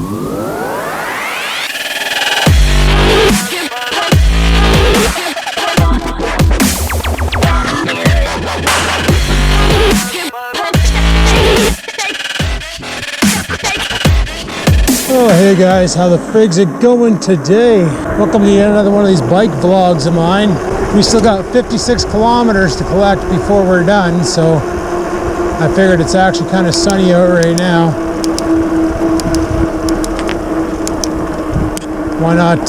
Oh, hey guys, how the frig's it going today? Welcome to yet another one of these bike vlogs of mine. We still got 56 kilometers to collect before we're done, so I figured it's actually kind of sunny out right now. Why not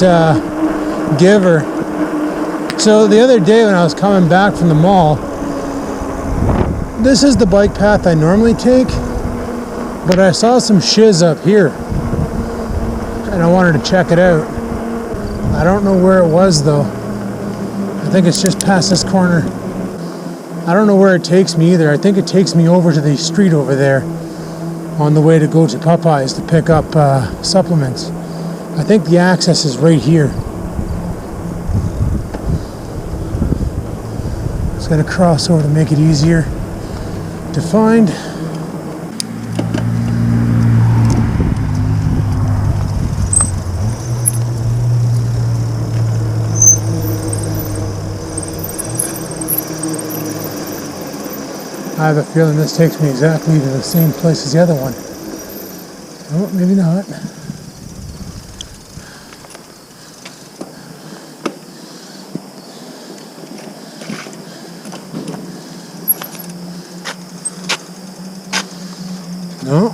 give her? So the other day when I was coming back from the mall, this is the bike path I normally take, but I saw some shiz up here and I wanted to check it out. I don't know where it was though. I think it's just past this corner. I don't know where it takes me either. I think it takes me over to the street over there on the way to go to Popeyes to pick up supplements. I think the access is right here. Just gotta cross over to make it easier to find. I have a feeling this takes me exactly to the same place as the other one. Oh, maybe not. No,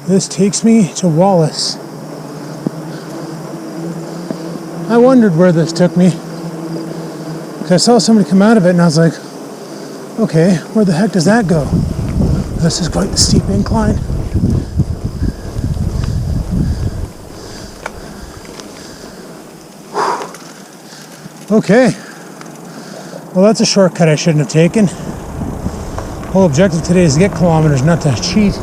this takes me to Wallace. I wondered where this took me, because I saw somebody come out of it and I was like, okay, where the heck does that go? This is quite the steep incline. Okay, well that's a shortcut I shouldn't have taken. The whole objective today is to get kilometers, not to cheat.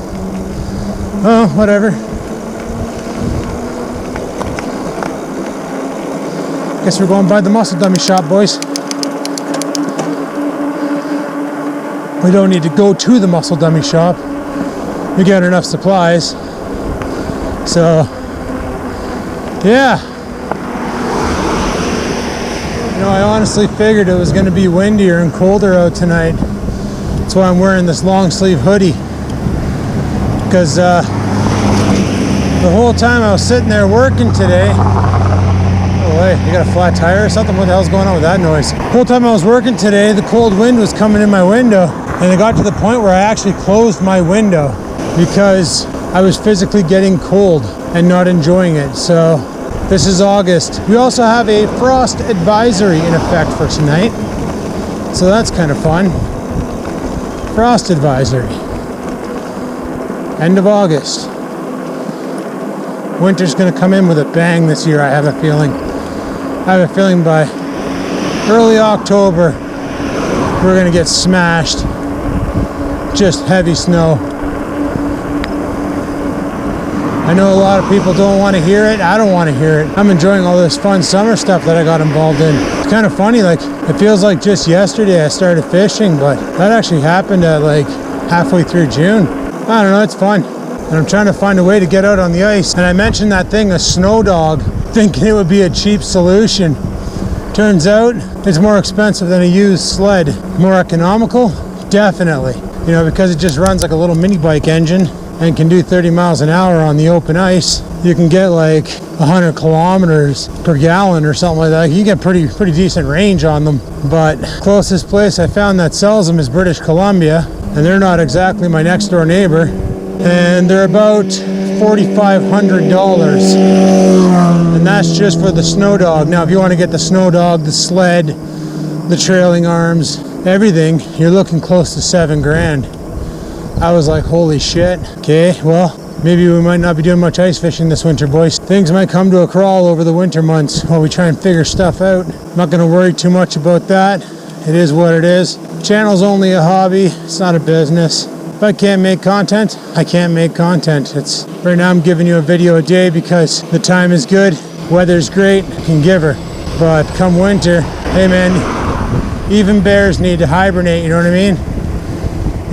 Oh, whatever. Guess we're going by the muscle dummy shop, boys. We don't need to go to the muscle dummy shop. We got enough supplies. So, yeah. You know, I honestly figured it was going to be windier and colder out tonight. That's why I'm wearing this long sleeve hoodie. Because the whole time I was sitting there working today. Oh wait, you got a flat tire or something? What the hell's going on with that noise? The whole time I was working today, the cold wind was coming in my window. And it got to the point where I actually closed my window because I was physically getting cold and not enjoying it. So this is August. We also have a frost advisory in effect for tonight. So that's kind of fun. Frost advisory. End of August. Winter's gonna come in with a bang this year, I have a feeling. I have a feeling by early October, we're gonna get smashed. Just heavy snow. I know a lot of people don't want to hear it. I don't want to hear it. I'm enjoying all this fun summer stuff that I got involved in. It's kind of funny, like it feels like just yesterday I started fishing, but that actually happened at like halfway through June. I don't know, it's fun. And I'm trying to find a way to get out on the ice. And I mentioned that thing, a snow dog, thinking it would be a cheap solution. Turns out it's more expensive than a used sled. More economical? Definitely. You know, because it just runs like a little mini bike engine and can do 30 miles an hour on the open ice. You can get like 100 kilometers per gallon or something like that. You get pretty decent range on them. But closest place I found that sells them is British Columbia, and they're not exactly my next door neighbor. And they're about $4,500, and that's just for the snow dog. Now, if you want to get the snow dog, the sled, the trailing arms, everything, you're looking close to $7,000. I was like, holy shit. Okay, well, maybe we might not be doing much ice fishing this winter, boys. Things might come to a crawl over the winter months while we try and figure stuff out. I'm not going to worry too much about that. It is what it is. Channel's only a hobby. It's not a business. If I can't make content, I can't make content. It's right now I'm giving you a video a day because the time is good, weather's great, I can give her. But come winter, hey man, even bears need to hibernate, you know what I mean?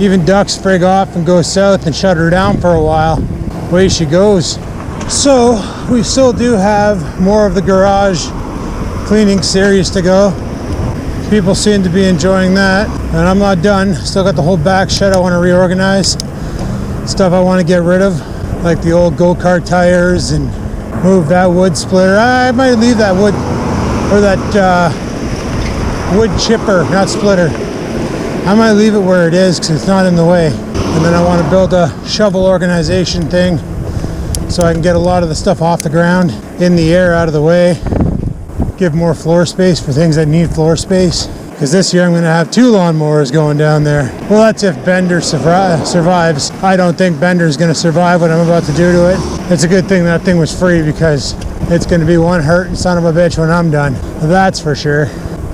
Even ducks frig off and go south and shut her down for a while. Away she goes. So we still do have more of the garage cleaning series to go. People seem to be enjoying that, and I'm not done. Still got the whole back shed I want to reorganize. Stuff I want to get rid of, like the old go-kart tires, and move that wood splitter. I might leave that wood, or that wood chipper, not splitter. I might leave it where it is because it's not in the way. And then I want to build a shovel organization thing so I can get a lot of the stuff off the ground, in the air, out of the way. Give more floor space for things that need floor space. Because this year I'm going to have 2 lawnmowers going down there. Well, that's if Bender survives. I don't think Bender's going to survive what I'm about to do to it. It's a good thing that thing was free, because it's going to be one hurting son of a bitch when I'm done. That's for sure.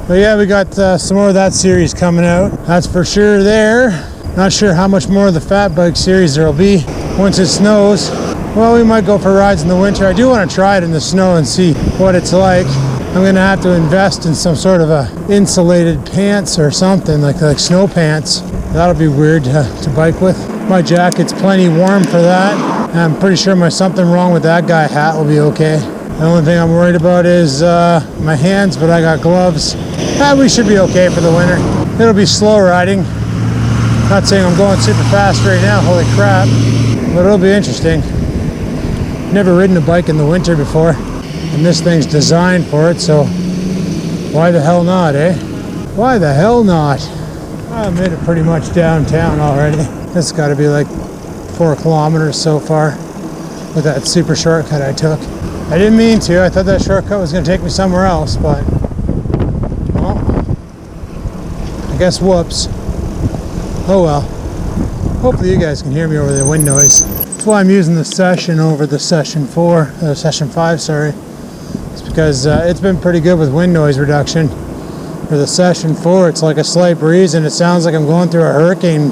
But yeah, we got some more of that series coming out. That's for sure there. Not sure how much more of the fat bike series there'll be once it snows. Well, we might go for rides in the winter. I do want to try it in the snow and see what it's like. I'm going to have to invest in some sort of insulated pants or something, like snow pants. That'll be weird to bike with. My jacket's plenty warm for that. I'm pretty sure my something wrong with that guy hat will be okay. The only thing I'm worried about is my hands, but I got gloves. We should be okay for the winter. It'll be slow riding. Not saying I'm going super fast right now, holy crap, but it'll be interesting. Never ridden a bike in the winter before, and this thing's designed for it, so why the hell not, eh? Why the hell not? I made it pretty much downtown already. This has got to be like 4 kilometers so far with that super shortcut I took. I didn't mean to. I thought that shortcut was going to take me somewhere else, but well, I guess whoops. Oh well. Hopefully you guys can hear me over the wind noise. That's why I'm using the session over the session 5, sorry. It's because it's been pretty good with wind noise reduction. For the session 4, it's like a slight breeze and it sounds like I'm going through a hurricane.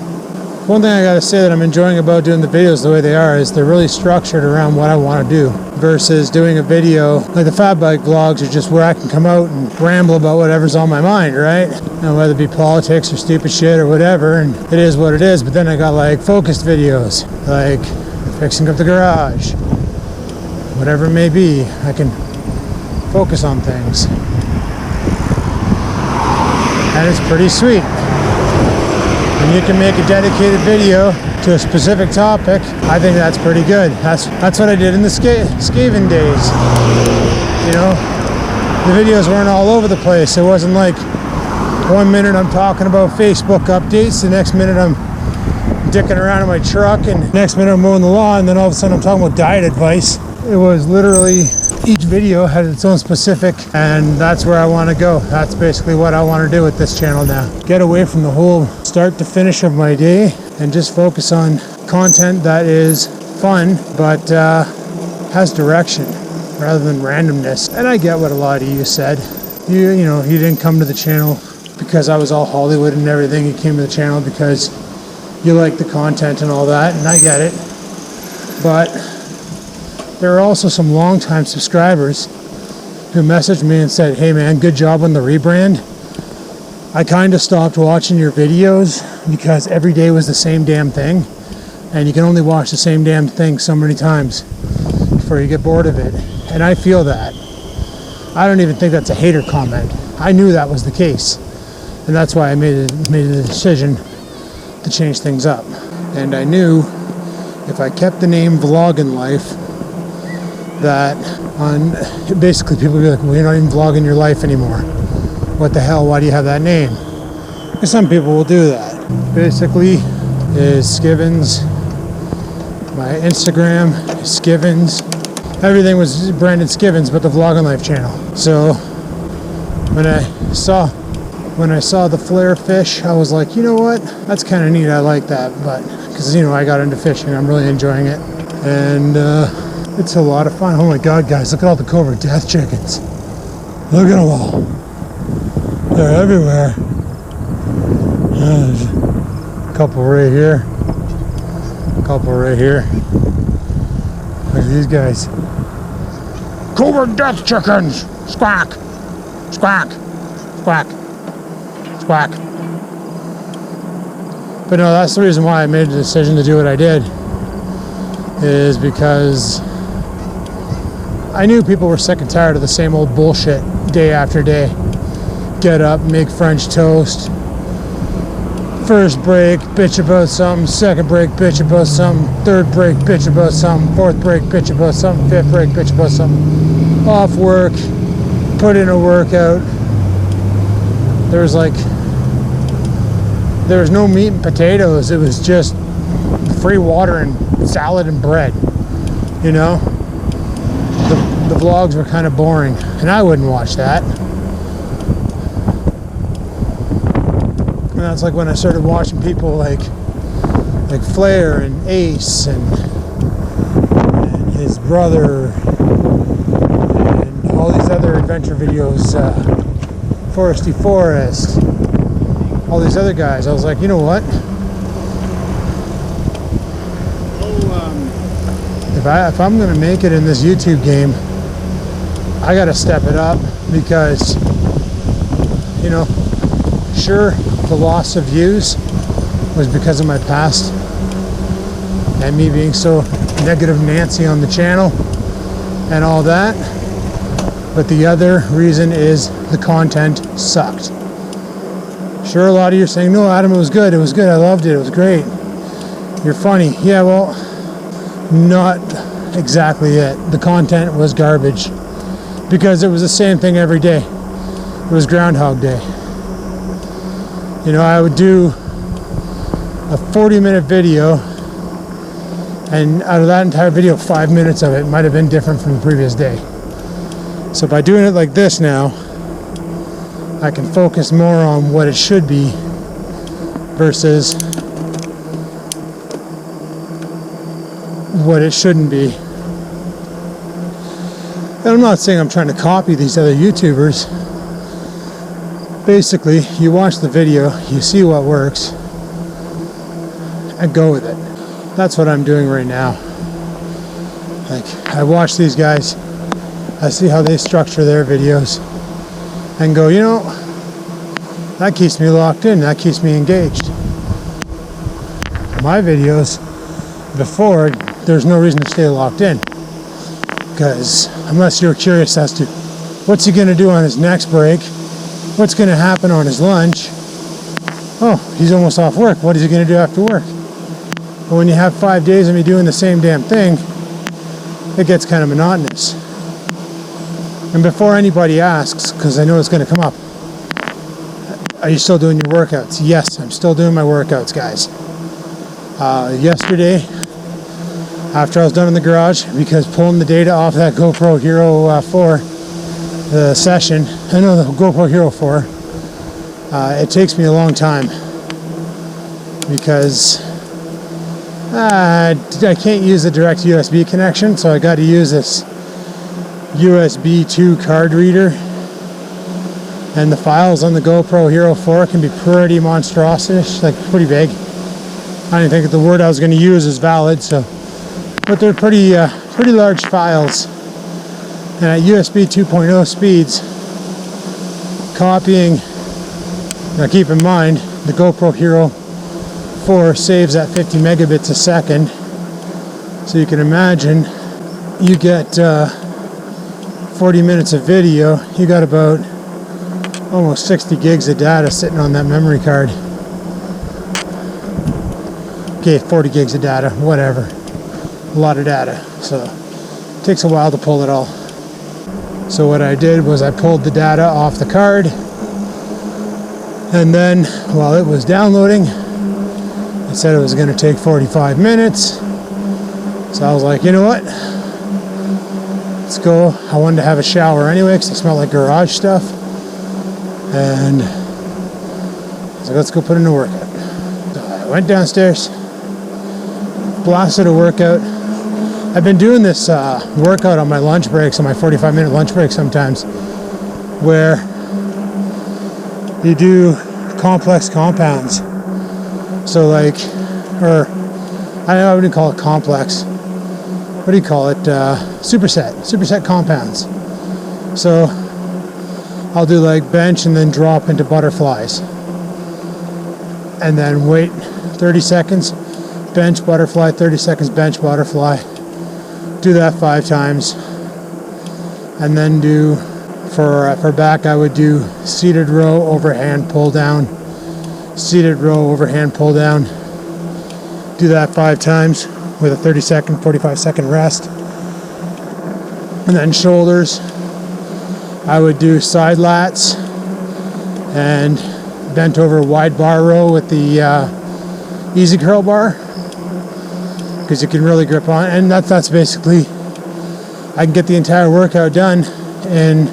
One thing I gotta say that I'm enjoying about doing the videos the way they are is they're really structured around what I want to do, versus doing a video like the fat bike vlogs are just where I can come out and ramble about whatever's on my mind, right? And whether it be politics or stupid shit or whatever, and it is what it is. But then I got like focused videos, like fixing up the garage, whatever it may be. I can focus on things, and it's pretty sweet. When you can make a dedicated video to a specific topic, I think that's pretty good. That's what I did in the Skivinz days. You know, the videos weren't all over the place. It wasn't like 1 minute I'm talking about Facebook updates, the next minute I'm dicking around in my truck, and the next minute I'm mowing the lawn, and then all of a sudden I'm talking about diet advice. It was literally, each video had its own specific, and that's where I want to go. That's basically what I want to do with this channel now. Get away from the whole start to finish of my day and just focus on content that is fun, but has direction rather than randomness. And I get what a lot of you said. You know, you didn't come to the channel because I was all Hollywood and everything. You came to the channel because you like the content and all that, and I get it. But there are also some long-time subscribers who messaged me and said, hey man, good job on the rebrand. I kind of stopped watching your videos because every day was the same damn thing, and you can only watch the same damn thing so many times before you get bored of it. And I feel that. I don't even think that's a hater comment. I knew that was the case, and that's why I made the decision to change things up. And I knew if I kept the name Vloggin' Life, that on basically people would be like, well, you're not even vlogging your life anymore. What the hell? Why do you have that name? Because some people will do that. Basically, is Skivinz. My Instagram is Skivinz. Everything was branded Skivinz, but the Vloggin' Life channel. So when I saw the flare fish, I was like, you know what? That's kind of neat. I like that, but because I got into fishing, I'm really enjoying it, and it's a lot of fun. Oh my God, guys, look at all the Cobra Death chickens. Look at them all. They're everywhere. There's a couple right here. A couple right here. Look at these guys. Cobra Death chickens! Squawk! Squawk! Squawk! Squawk! But no, that's the reason why I made the decision to do what I did. Is because I knew people were sick and tired of the same old bullshit day after day. Get up, make French toast. First break, bitch about something. Second break, bitch about something. Third break, bitch about something. Fourth break, bitch about something. Fifth break, bitch about something. Off work, put in a workout. There was no meat and potatoes. It was just free water and salad and bread. You know? The vlogs were kind of boring, and I wouldn't watch that. And that's like when I started watching people like Flair and Ace and his brother and all these other adventure videos, Foresty Forest, all these other guys. I was like, you know what? If I'm gonna make it in this YouTube game, I gotta step it up, because, you know, sure, the loss of views was because of my past and me being so negative Nancy on the channel and all that, but the other reason is the content sucked. Sure, a lot of you are saying, no, Adam, it was good, I loved it, it was great, you're funny. Yeah, well, not exactly it. The content was garbage, because it was the same thing every day. It was Groundhog Day. You know, I would do a 40-minute video, and out of that entire video, 5 minutes of it might have been different from the previous day. So by doing it like this now, I can focus more on what it should be versus what it shouldn't be. And I'm not saying I'm trying to copy these other YouTubers. Basically, you watch the video, you see what works, and go with it. That's what I'm doing right now. Like, I watch these guys, I see how they structure their videos, and go, you know, that keeps me locked in, that keeps me engaged. My videos, before, there's no reason to stay locked in, because unless you're curious as to what's he going to do on his next break, what's going to happen on his lunch, oh, he's almost off work, what is he going to do after work? But when you have 5 days of me doing the same damn thing, it gets kind of monotonous. And before anybody asks, because I know it's going to come up, are you still doing your workouts? Yes, I'm still doing my workouts, guys. Yesterday, after I was done in the garage, because pulling the data off that GoPro Hero 4, the session, I know the GoPro Hero 4, it takes me a long time, because I can't use the direct USB connection, so I got to use this USB 2 card reader, and the files on the GoPro Hero 4 can be pretty monstrous, like pretty big. I didn't think that the word I was going to use is valid, so, but they're pretty large files, and at USB 2.0 speeds, copying, now keep in mind, the GoPro Hero 4 saves at 50 megabits a second, so you can imagine, you get 40 minutes of video, you got about almost 60 gigs of data sitting on that memory card. Okay, 40 gigs of data, whatever. A lot of data, so it takes a while to pull it all. So what I did was I pulled the data off the card, and then while it was downloading, it said it was going to take 45 minutes. So I was like, you know what? Let's go. I wanted to have a shower anyway because it smelled like garage stuff. And I was like, let's go put in a workout. So I went downstairs, blasted a workout. I've been doing this workout on my lunch breaks, on my 45-minute lunch break sometimes, where you do complex compounds. So like, or I wouldn't call it complex. What do you call it? Superset compounds. So I'll do like bench and then drop into butterflies. And then wait 30 seconds, bench, butterfly, 30 seconds, bench, butterfly. Do that 5 times. And then do, for back, I would do seated row, overhand pull down, seated row, overhand pull down. Do that 5 times with a 30-second, 45-second rest. And then shoulders, I would do side lats and bent over wide bar row with the easy curl bar, because you can really grip on it. And that's basically, I can get the entire workout done in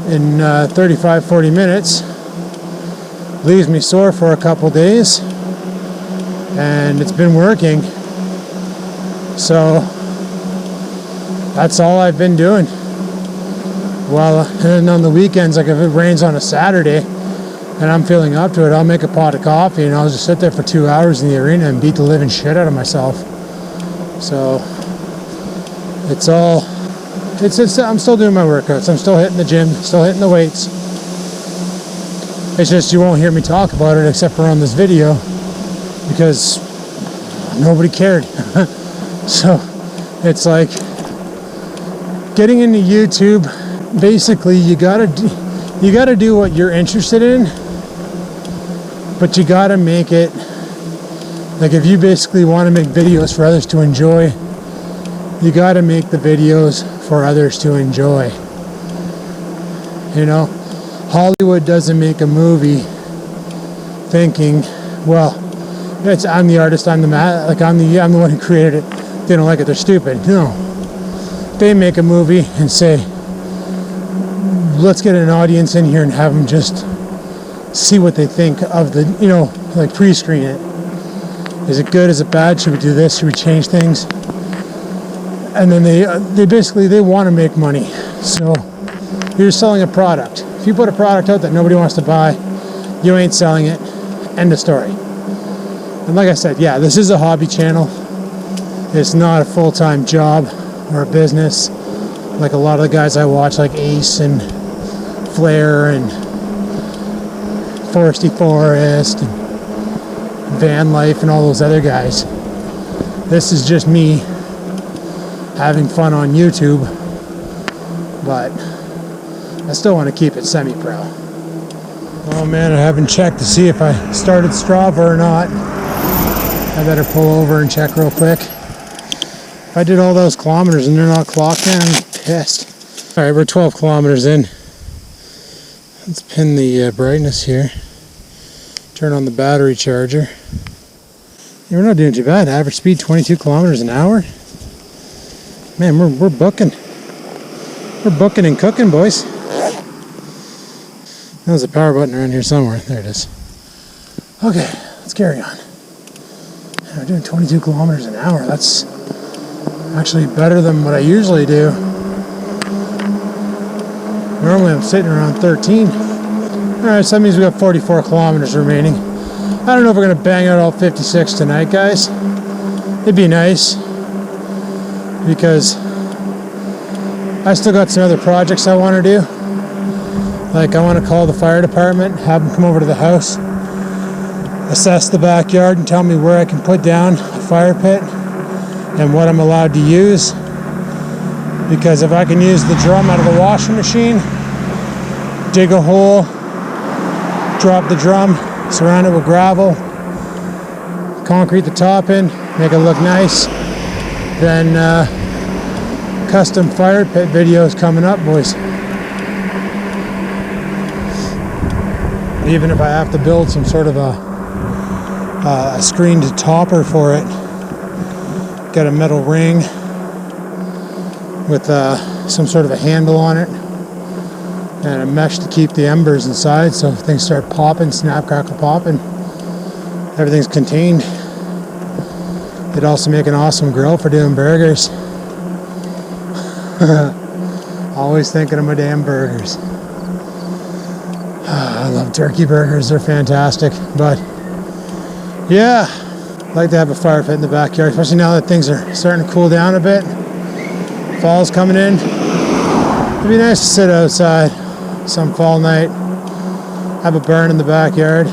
35-40 minutes. Leaves me sore for a couple days, and it's been working. So that's all I've been doing. Well, and on the weekends, like if it rains on a Saturday and I'm feeling up to it, I'll make a pot of coffee and I'll just sit there for 2 hours in the arena and beat the living shit out of myself. So I'm still doing my workouts. I'm still hitting the gym, still hitting the weights. It's just you won't hear me talk about it except for on this video, because nobody cared. So it's like getting into YouTube. Basically, you gotta do what you're interested in, but you gotta make it, like if you basically want to make videos for others to enjoy, you gotta make the videos for others to enjoy. You know, Hollywood doesn't make a movie thinking, well, I'm the artist, I'm the one who created it. They don't like it, they're stupid. No, they make a movie and say, let's get an audience in here and have them just see what they think of the, like pre-screen it. Is it good? Is it bad? Should we do this? Should we change things? And then they basically want to make money. So you're selling a product. If you put a product out that nobody wants to buy, you ain't selling it. End of story. And like I said, yeah, this is a hobby channel. It's not a full-time job or a business like a lot of the guys I watch, like Ace and Flair and Foresty Forest and Van Life and all those other guys. This is just me having fun on YouTube, but I still want to keep it semi-pro. Oh man, I haven't checked to see if I started Strava or not. I better pull over and check real quick. If I did all those kilometers and they're not clocked in, I'm pissed. Alright, we're 12 kilometers in. Let's pin the brightness here. Turn on the battery charger. Yeah, we're not doing too bad. Average speed 22 kilometers an hour. Man, we're booking. We're booking and cooking, boys. There's a power button around here somewhere. There it is. Okay, let's carry on. We're doing 22 kilometers an hour. That's actually better than what I usually do. Normally I'm sitting around 13. Alright, so that means we got 44 kilometers remaining. I don't know if we're going to bang out all 56 tonight, guys. It'd be nice, because I still got some other projects I want to do. Like I want to call the fire department, have them come over to the house, assess the backyard and tell me where I can put down a fire pit and what I'm allowed to use. Because if I can use the drum out of the washing machine, dig a hole, drop the drum, surround it with gravel, concrete the top in, make it look nice, then custom fire pit videos coming up, boys. Even if I have to build some sort of a screened topper for it, get a metal ring with some sort of a handle on it and a mesh to keep the embers inside, so if things start popping, snap, crackle, popping, everything's contained. It'd also make an awesome grill for doing burgers. Always thinking of my damn burgers. I love turkey burgers, they're fantastic. But yeah, I'd like to have a fire pit in the backyard, especially now that things are starting to cool down a bit. Fall's coming in. It'd be nice to sit outside some fall night, have a burn in the backyard,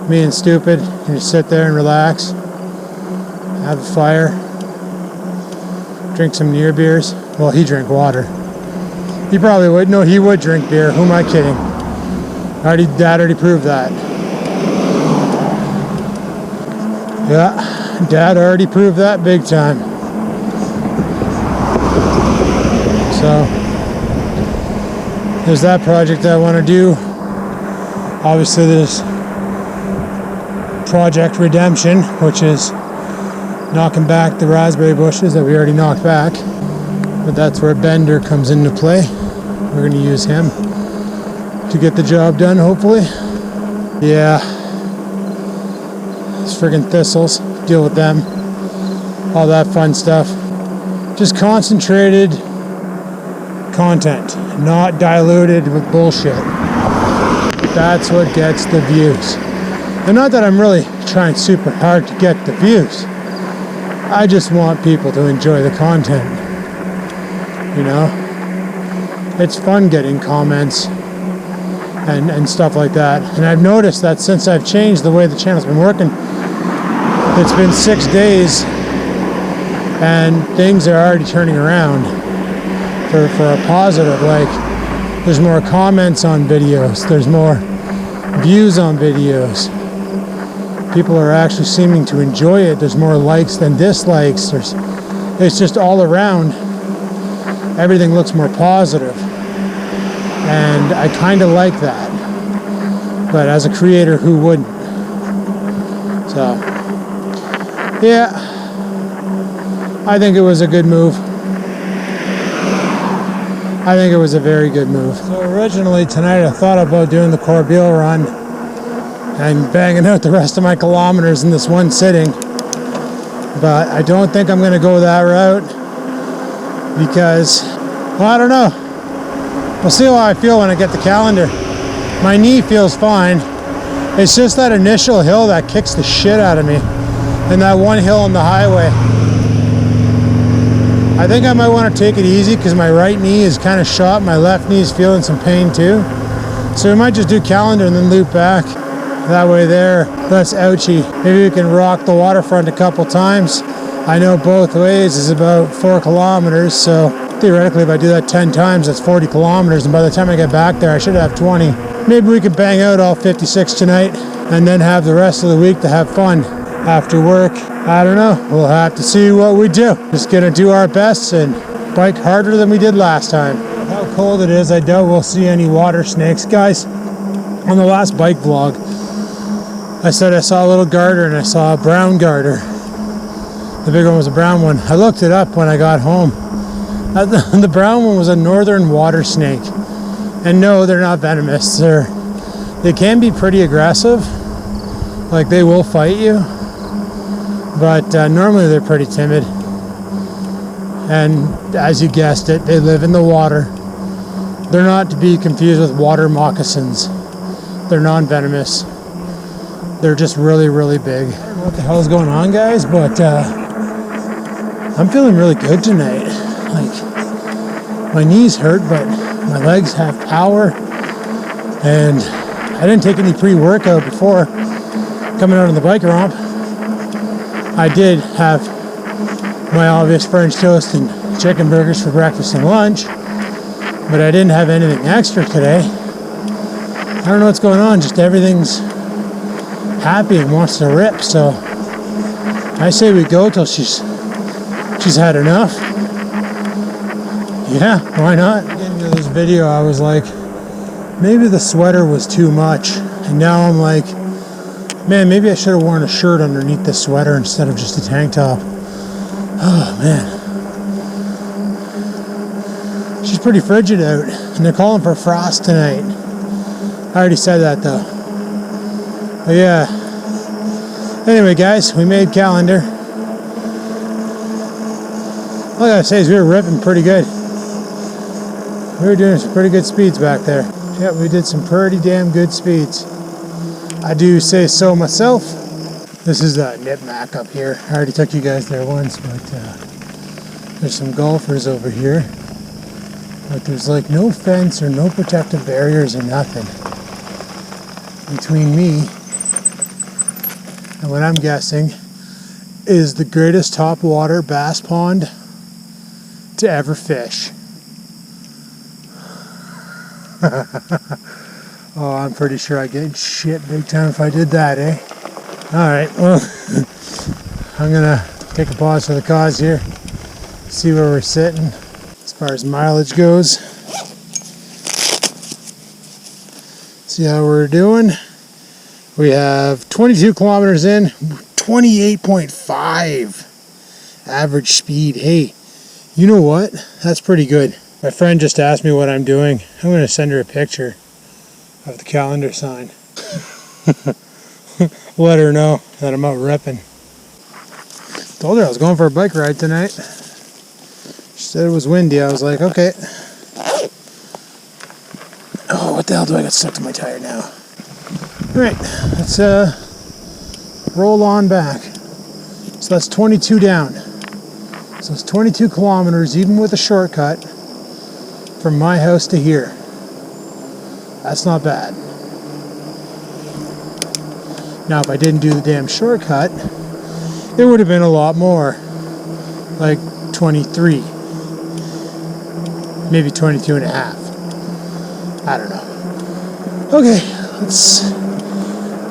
me and Stupid, and just sit there and relax, have a fire, drink some near beers. Well, he drank water. He probably would. No, he would drink beer. Who am I kidding? Dad already proved that. Yeah, Dad already proved that big time. So, there's that project I want to do. Obviously, there's Project Redemption, which is knocking back the raspberry bushes that we already knocked back. But that's where Bender comes into play. We're going to use him to get the job done, hopefully. Yeah. These friggin' thistles. Deal with them. All that fun stuff. Just concentrated content, not diluted with bullshit. That's what gets the views. And not that I'm really trying super hard to get the views. I just want people to enjoy the content. You know? It's fun getting comments and stuff like that. And I've noticed that since I've changed the way the channel's been working, it's been 6 days and things are already turning around for a positive. Like, there's more comments on videos, there's more views on videos. People are actually seeming to enjoy it. There's more likes than dislikes. It's just all around. Everything looks more positive. And I kind of like that. But as a creator, who wouldn't? So, yeah. I think it was a good move. I think it was a very good move. So originally tonight I thought about doing the Corbeil run and banging out the rest of my kilometers in this one sitting. But I don't think I'm going to go that route because, well, I don't know. We'll see how I feel when I get the calendar. My knee feels fine. It's just that initial hill that kicks the shit out of me. And that one hill on the highway. I think I might want to take it easy because my right knee is kind of shot. My left knee is feeling some pain too. So we might just do calendar and then loop back. That way there, less ouchy. Maybe we can rock the waterfront a couple times. I know both ways is about 4 kilometers, so theoretically if I do that 10 times, that's 40 kilometers, and by the time I get back there, I should have 20. Maybe we could bang out all 56 tonight, and then have the rest of the week to have fun after work. I don't know, we'll have to see what we do. Just gonna do our best and bike harder than we did last time. How cold it is, I doubt we'll see any water snakes. Guys, on the last bike vlog, I said I saw a little garter and I saw a brown garter. The big one was a brown one. I looked it up when I got home. The brown one was a northern water snake. And no, they're not venomous. They can be pretty aggressive. Like, they will fight you. But normally they're pretty timid. And as you guessed it, they live in the water. They're not to be confused with water moccasins. They're non-venomous. They're just really, really big. I don't know what the hell is going on, guys, but I'm feeling really good tonight. Like, my knees hurt, but my legs have power. And I didn't take any pre-workout before coming out on the bike ramp. I did have my obvious French toast and chicken burgers for breakfast and lunch, but I didn't have anything extra today. I don't know what's going on, just everything's happy and wants to rip, so I say we go till she's had enough. Yeah, why not? Getting to this video, I was like, maybe the sweater was too much, and now I'm like, man, maybe I should have worn a shirt underneath the sweater instead of just a tank top. Oh man, she's pretty frigid out, and they're calling for frost tonight. I already said that though. But yeah. Anyway, guys, we made calendar. All I gotta say is we were ripping pretty good. We were doing some pretty good speeds back there. Yeah, we did some pretty damn good speeds. I do say so myself. This is Nip Mac up here. I already took you guys there once, but there's some golfers over here. But there's like no fence or no protective barriers or nothing between me and what I'm guessing is the greatest topwater bass pond to ever fish. Oh, I'm pretty sure I'd get shit big time if I did that, eh? Alright, well, I'm gonna take a pause for the cause here, see where we're sitting as far as mileage goes. See how we're doing. We have 22 kilometers in, 28.5 average speed. Hey, you know what? That's pretty good. My friend just asked me what I'm doing. I'm going to send her a picture of the calendar sign. Let her know that I'm out ripping. Told her I was going for a bike ride tonight. She said it was windy. I was like, okay. Oh, what the hell do I got stuck to my tire now? Alright, let's roll on back. So that's 22 down. So it's 22 kilometers, even with a shortcut, from my house to here. That's not bad. Now, if I didn't do the damn shortcut, it would have been a lot more. Like 23. Maybe 22 and a half. I don't know. Okay, let's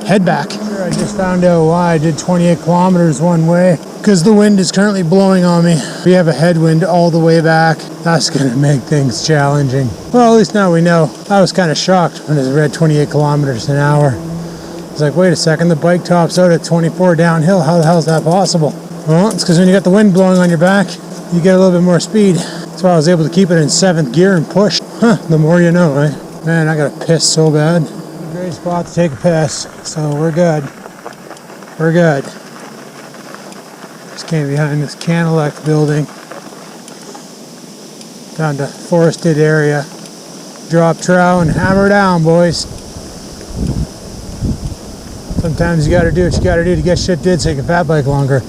head back. I just found out why I did 28 kilometers one way. Because the wind is currently blowing on me. We have a headwind all the way back. That's going to make things challenging. Well, at least now we know. I was kind of shocked when it read 28 kilometers an hour. I was like, wait a second, the bike tops out at 24 downhill. How the hell is that possible? Well, it's because when you got the wind blowing on your back, you get a little bit more speed. That's why I was able to keep it in 7th gear and push. Huh, the more you know, right? Man, I got to piss so bad. Great spot to take a piss, so we're good. We're good. Just came behind this Canelec building. Down to forested area. Drop trow and hammer down, boys. Sometimes you gotta do what you gotta do to get shit did so you can fat bike longer.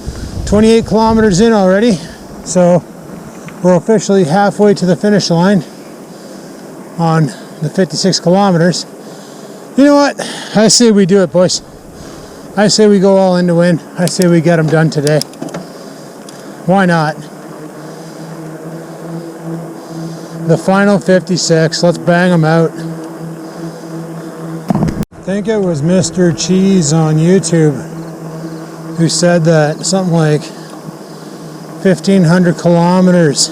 28 kilometers in already, so we're officially halfway to the finish line on the 56 kilometers. You know what? I say we do it, boys. I say we go all in to win. I say we get them done today. Why not? The final 56. Let's bang them out. I think it was Mr. Cheese on YouTube who said that something like 1,500 kilometers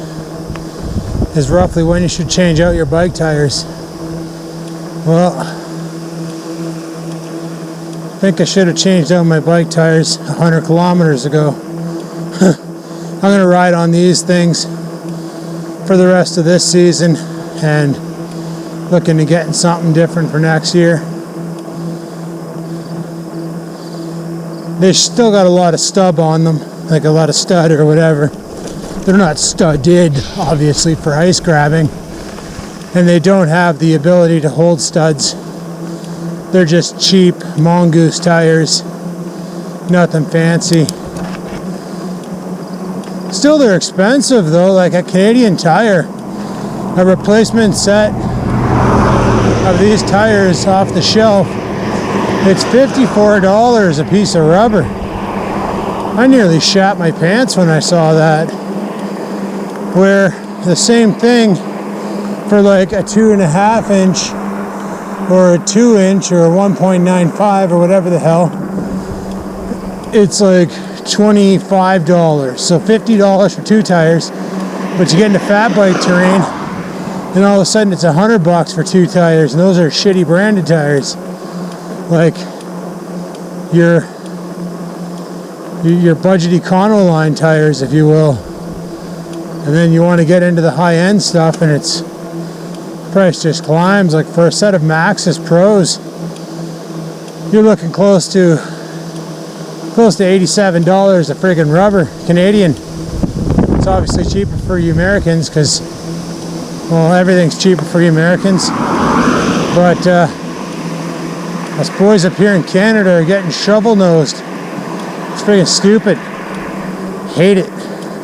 is roughly when you should change out your bike tires. Well, I think I should have changed out my bike tires 100 kilometers ago. I'm going to ride on these things for the rest of this season and looking to getting something different for next year. They still got a lot of stub on them, like a lot of stud or whatever. They're not studded, obviously, for ice grabbing, and they don't have the ability to hold studs. They're just cheap mongoose tires, nothing fancy. Still, they're expensive though. Like a Canadian Tire, a replacement set of these tires off the shelf, it's $54 a piece of rubber. I nearly shat my pants when I saw that. Where the same thing for like a 2.5 inch or a 2 inch or a 1.95 or whatever the hell, it's like $25. So $50 for 2 tires, but you get into fat bike terrain and all of a sudden it's $100 for 2 tires, and those are shitty branded tires, like your budget Econoline tires, if you will. And then you want to get into the high-end stuff and it's price just climbs. Like for a set of Maxxis Pros, you're looking close to $87 a friggin' rubber Canadian. It's obviously cheaper for you Americans because, well, everything's cheaper for you Americans. But us boys up here in Canada are getting shovel-nosed. It's friggin' stupid. Hate it.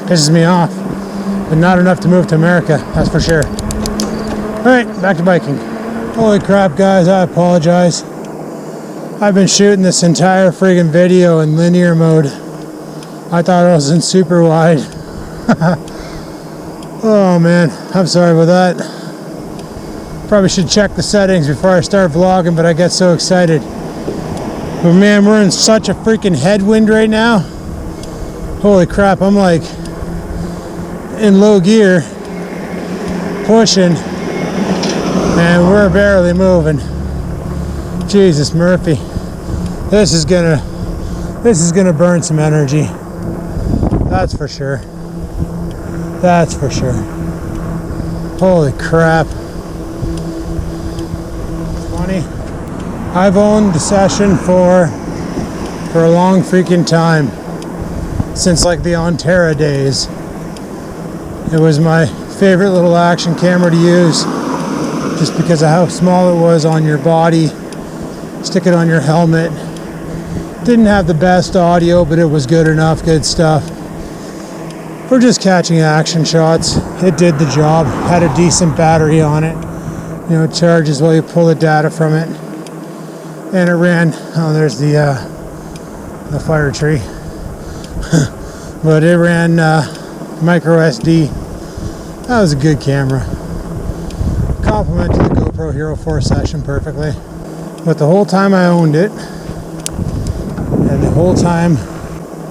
Pisses me off. But not enough to move to America, that's for sure. Alright, back to biking. Holy crap, guys, I apologize. I've been shooting this entire friggin' video in linear mode. I thought I was in super wide. Oh man, I'm sorry about that. Probably should check the settings before I start vlogging, but I get so excited. But man, we're in such a freaking headwind right now. Holy crap, I'm like in low gear, pushing, and we're barely moving. Jesus Murphy. This is gonna burn some energy. That's for sure. That's for sure. Holy crap. Funny. I've owned the Session for a long freaking time. Since like the Onterra days. It was my favorite little action camera to use. Just because of how small it was on your body. Stick it on your helmet. Didn't have the best audio, but it was good enough, good stuff. For just catching action shots, it did the job. Had a decent battery on it. You know, it charges while you pull the data from it. And it ran, oh there's the fire tree. But it ran micro SD. That was a good camera. Complemented the GoPro Hero 4 Session perfectly. But the whole time I owned it, and the whole time,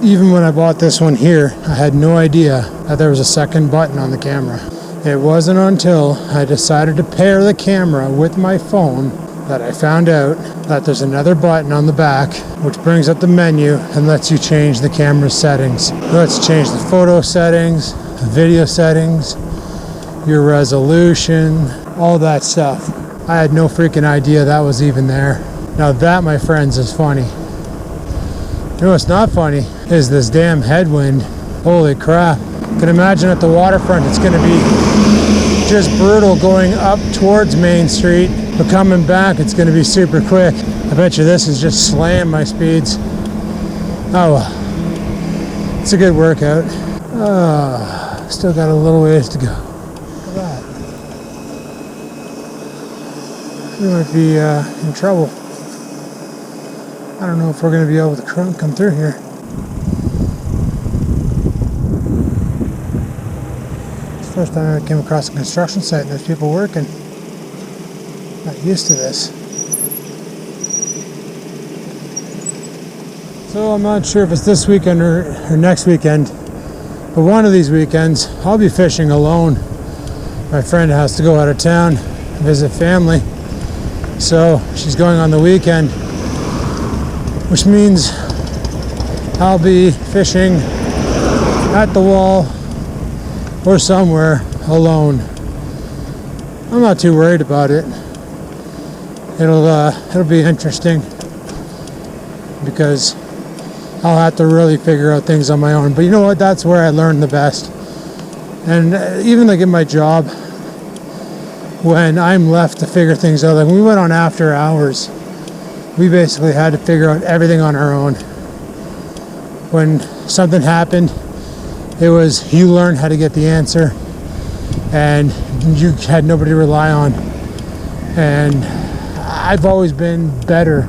even when I bought this one here, I had no idea that there was a second button on the camera. It wasn't until I decided to pair the camera with my phone that I found out that there's another button on the back which brings up the menu and lets you change the camera settings. Let's change the photo settings, the video settings, your resolution, all that stuff. I had no freaking idea that was even there. Now that, my friends, is funny. You know what's not funny is this damn headwind. Holy crap. You can imagine at the waterfront it's going to be just brutal going up towards Main Street, but coming back it's going to be super quick. I bet you this is just slaying my speeds. Oh well. It's a good workout. Still got a little ways to go. Look at that. We might be in trouble. I don't know if we're going to be able to come through here. It's the first time I came across a construction site and there's people working. Not used to this. So I'm not sure if it's this weekend or next weekend, but one of these weekends I'll be fishing alone. My friend has to go out of town, visit family, so she's going on the weekend. Which means I'll be fishing at the wall or somewhere alone. I'm not too worried about it. It'll be interesting because I'll have to really figure out things on my own. But you know what? That's where I learn the best. And even like in my job, when I'm left to figure things out, like when we went on after hours, we basically had to figure out everything on our own. When something happened, it was you learn how to get the answer and you had nobody to rely on. And I've always been better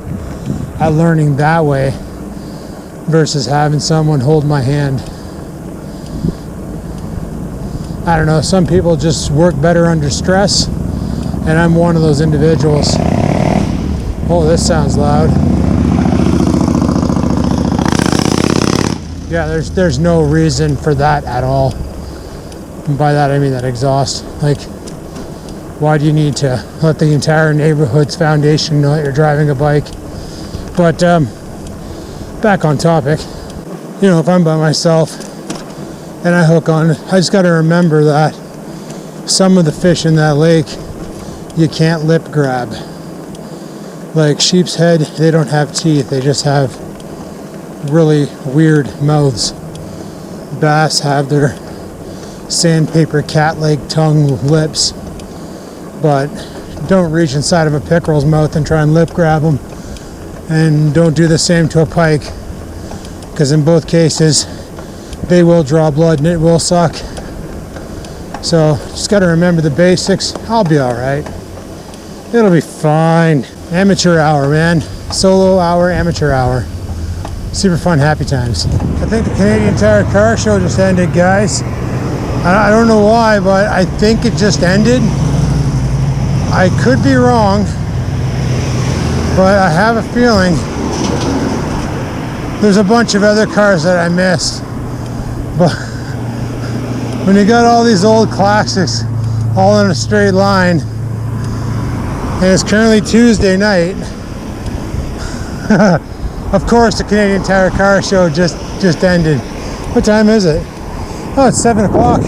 at learning that way versus having someone hold my hand. I don't know, some people just work better under stress, and I'm one of those individuals. Oh, this sounds loud. Yeah, there's no reason for that at all. And by that I mean that exhaust. Like, why do you need to let the entire neighborhood's foundation know that you're driving a bike? But back on topic. You know, if I'm by myself and I hook on, I just got to remember that some of the fish in that lake you can't lip grab. Like sheep's head, they don't have teeth, they just have really weird mouths. Bass have their sandpaper cat-like tongue lips, but don't reach inside of a pickerel's mouth and try and lip grab them, and don't do the same to a pike, because in both cases they will draw blood and it will suck. So just got to remember the basics. I'll be all right. It'll be fine. Amateur hour, man. Solo hour, amateur hour. Super fun, happy times. I think the Canadian Tire Car Show just ended, guys. I don't know why, but I think it just ended. I could be wrong, but I have a feeling there's a bunch of other cars that I missed. But when you got all these old classics all in a straight line, and it's currently Tuesday night, of course the Canadian Tire Car Show just ended. What time is it? Oh, it's 7 o'clock.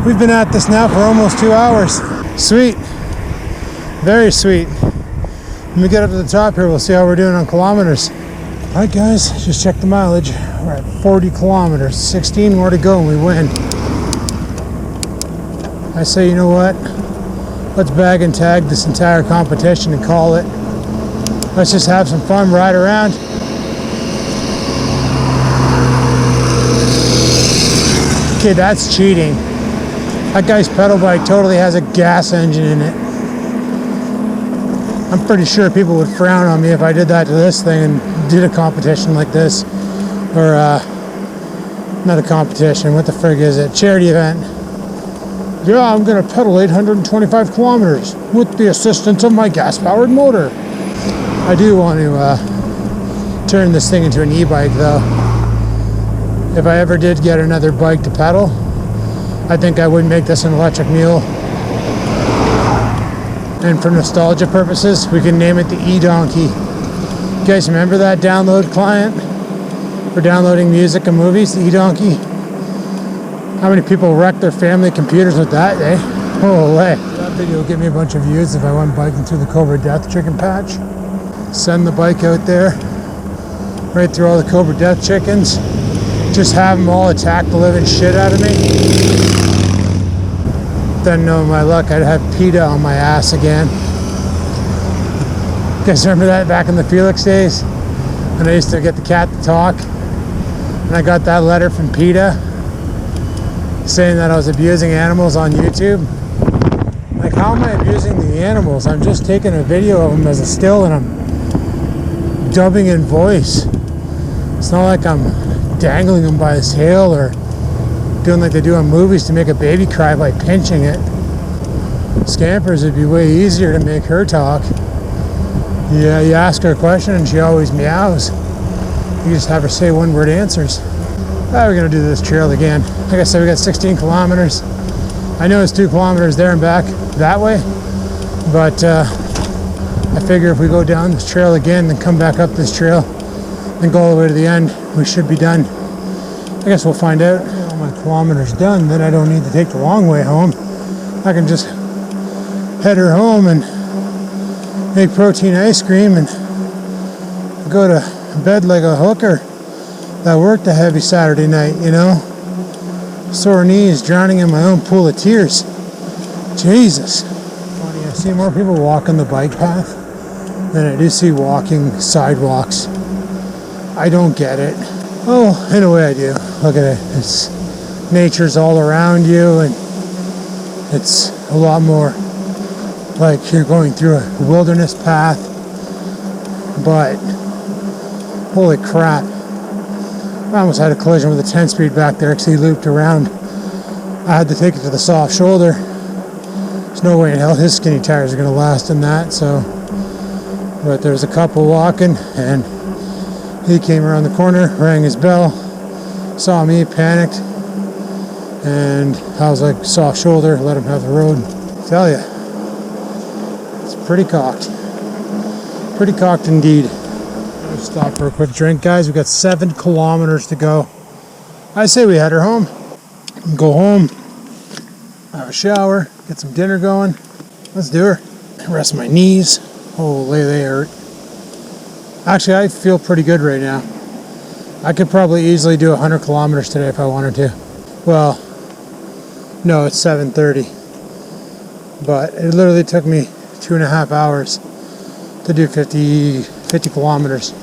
We've been at this now for almost 2 hours. Sweet. Very sweet. When we get up to the top here, we'll see how we're doing on kilometers. All right, guys, just check the mileage. We're at 40 kilometers, 16 more to go and we win. I say, you know what? Let's bag and tag this entire competition and call it. Let's just have some fun, ride around. Okay, that's cheating. That guy's pedal bike totally has a gas engine in it. I'm pretty sure people would frown on me if I did that to this thing and did a competition like this. Or, not a competition, what the frig is it? Charity event. Yeah, I'm gonna pedal 825 kilometers with the assistance of my gas-powered motor. I do want to turn this thing into an e-bike though. If I ever did get another bike to pedal, I think I would make this an electric mule. And for nostalgia purposes, we can name it the e-donkey. You guys remember that download client for downloading music and movies, the e-donkey? How many people wrecked their family computers with that, eh? Holy. That video will give me a bunch of views if I went biking through the Cobra Death Chicken Patch. Send the bike out there, right through all the Cobra Death Chickens. Just have them all attack the living shit out of me. Then knowing my luck, I'd have PETA on my ass again. You guys remember that back in the Felix days? When I used to get the cat to talk? And I got that letter from PETA saying that I was abusing animals on YouTube. Like, how am I abusing the animals? I'm just taking a video of them as a still and I'm dubbing in voice. It's not like I'm dangling them by his tail or doing like they do in movies to make a baby cry by pinching it. Scampers, it'd be way easier to make her talk. Yeah, you ask her a question and she always meows. You just have her say one-word answers. We're gonna do this trail again. Like I said, we got 16 kilometers. I know it's 2 kilometers there and back that way, but I figure if we go down this trail again and come back up this trail and go all the way to the end, we should be done. I guess we'll find out. All my kilometers done, then I don't need to take the long way home. I can just head her home and make protein ice cream and go to bed like a hooker that worked a heavy Saturday night, you know? Sore knees, drowning in my own pool of tears. Jesus. Funny, I see more people walking the bike path than I do see walking sidewalks. I don't get it. Oh, in a way I do. Look at it. It's nature's all around you and it's a lot more like you're going through a wilderness path. But holy crap. I almost had a collision with a 10-speed back there because he looped around. I had to take it to the soft shoulder. There's no way in hell his skinny tires are going to last in that. So, but there's a couple walking and he came around the corner, rang his bell, saw me, panicked, and I was like, soft shoulder, let him have the road. I tell ya, it's pretty cocked. Pretty cocked indeed. Let's stop for a quick drink, guys. We've got 7 kilometers to go. I say we head her home. Go home, have a shower, get some dinner going. Let's do her. Rest my knees. Holy, they hurt. Actually, I feel pretty good right now. I could probably easily do 100 kilometers today if I wanted to. Well, no, it's 7:30. But it literally took me 2.5 hours to do 50 kilometers.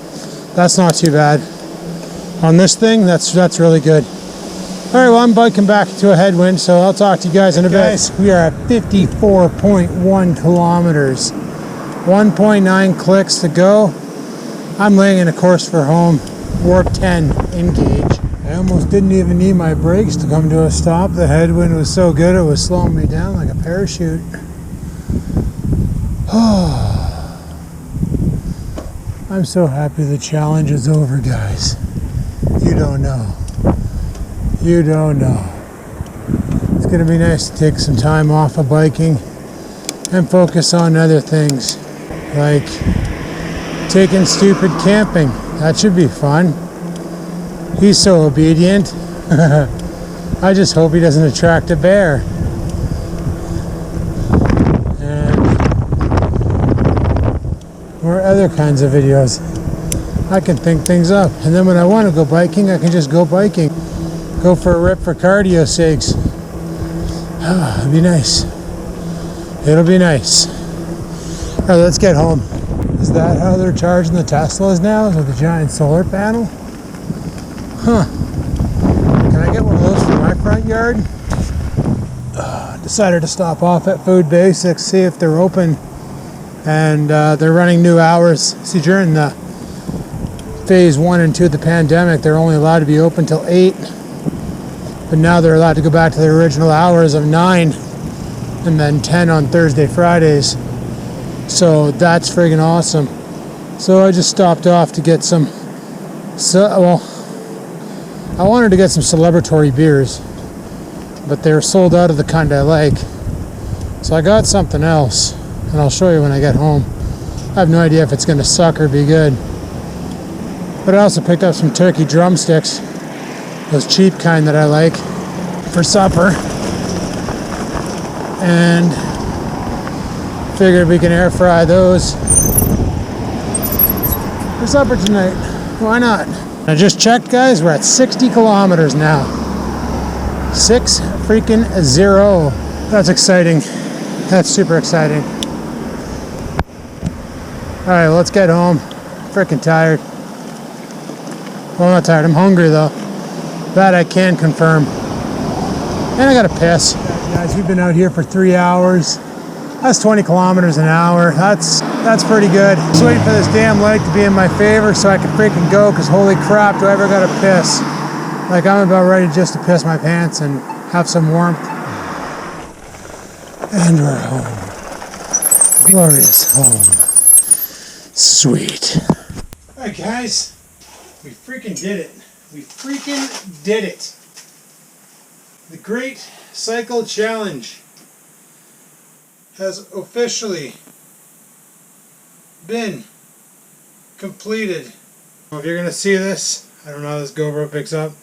That's not too bad. On this thing, that's really good. All right, well, I'm biking back to a headwind, so I'll talk to you guys in a bit. Guys, we are at 54.1 kilometers. 1.9 clicks to go. I'm laying in a course for home, warp 10 engage. I almost didn't even need my brakes to come to a stop. The headwind was so good it was slowing me down like a parachute. I'm so happy the challenge is over, guys. You don't know. You don't know. It's going to be nice to take some time off of biking and focus on other things, like taking stupid camping. That should be fun. He's so obedient. I just hope he doesn't attract a bear. And or other kinds of videos. I can think things up. And then when I want to go biking, I can just go biking. Go for a rip for cardio sakes. It'll be nice. It'll be nice. All right, let's get home. Is that how they're charging the Teslas now? Is with a giant solar panel? Huh. Can I get one of those for my front yard? Decided to stop off at Food Basics, see if they're open. And they're running new hours. See, during the phase 1 and 2 of the pandemic, they're only allowed to be open till 8. But now they're allowed to go back to their original hours of 9 and then 10 on Thursday, Fridays. So that's friggin' awesome. So I just stopped off to get some, I wanted to get some celebratory beers, but they're sold out of the kind I like. So I got something else, and I'll show you when I get home. I have no idea if it's gonna suck or be good. But I also picked up some turkey drumsticks, those cheap kind that I like, for supper. And figured we can air fry those for supper tonight. Why not? I just checked, guys, we're at 60 kilometers now. 6 freaking 0. That's exciting. That's super exciting. Alright, let's get home. Freaking tired. Well, I'm not tired, I'm hungry though. That I can confirm. And I gotta piss. Guys, we've been out here for 3 hours. That's 20 kilometers an hour. That's pretty good. Just waiting for this damn light to be in my favor so I can freaking go, because holy crap, do I ever gotta piss. Like, I'm about ready just to piss my pants and have some warmth. And we're home. Glorious home. Sweet. Alright guys, we freaking did it. We freaking did it. The Great Cycle Challenge has officially been completed. If you're gonna see this, I don't know how this GoPro picks up.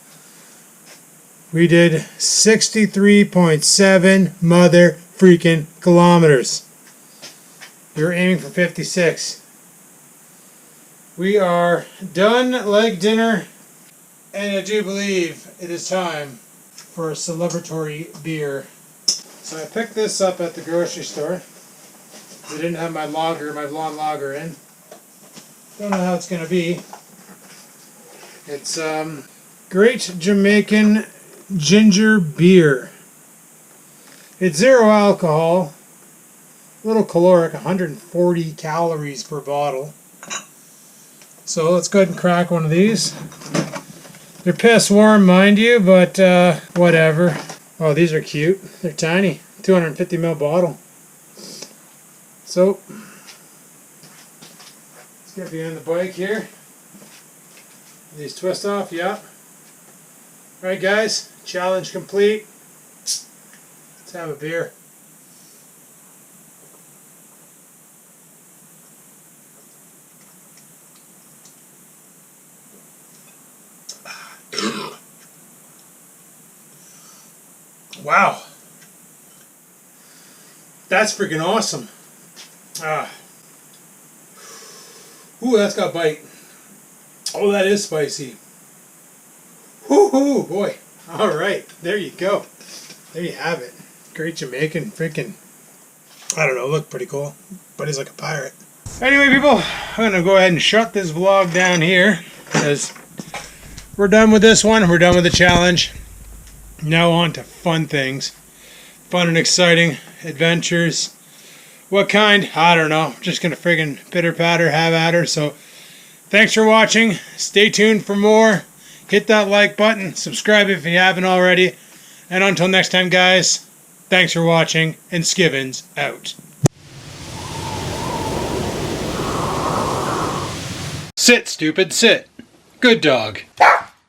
We did 63.7 mother freaking kilometers. We were aiming for 56. We are done like dinner, and I do believe it is time for a celebratory beer. So I picked this up at the grocery store. I didn't have my lager, my blonde lager in. Don't know how it's going to be. It's Great Jamaican Ginger Beer. It's 0 alcohol, a little caloric, 140 calories per bottle. So let's go ahead and crack one of these. They're piss warm, mind you, but whatever. Oh, these are cute. They're tiny. 250 ml bottle. So, let's get behind the bike here. These twist off, yep. Alright guys, challenge complete. Let's have a beer. Wow. That's freaking awesome. Ooh, that's got bite. Oh, that is spicy. Woohoo, boy. Alright, there you go. There you have it. Great Jamaican freaking, I don't know, look pretty cool. But he's like a pirate. Anyway, people, I'm going to go ahead and shut this vlog down here, because we're done with this one. We're done with the challenge. Now on to fun things. Fun and exciting adventures. What kind? I don't know. Just going to friggin' pitter patter, have at her. So thanks for watching. Stay tuned for more. hit that like button, subscribe if you haven't already, and until next time, guys, thanks for watching, and Skivinz out. Sit, stupid, sit. Good dog.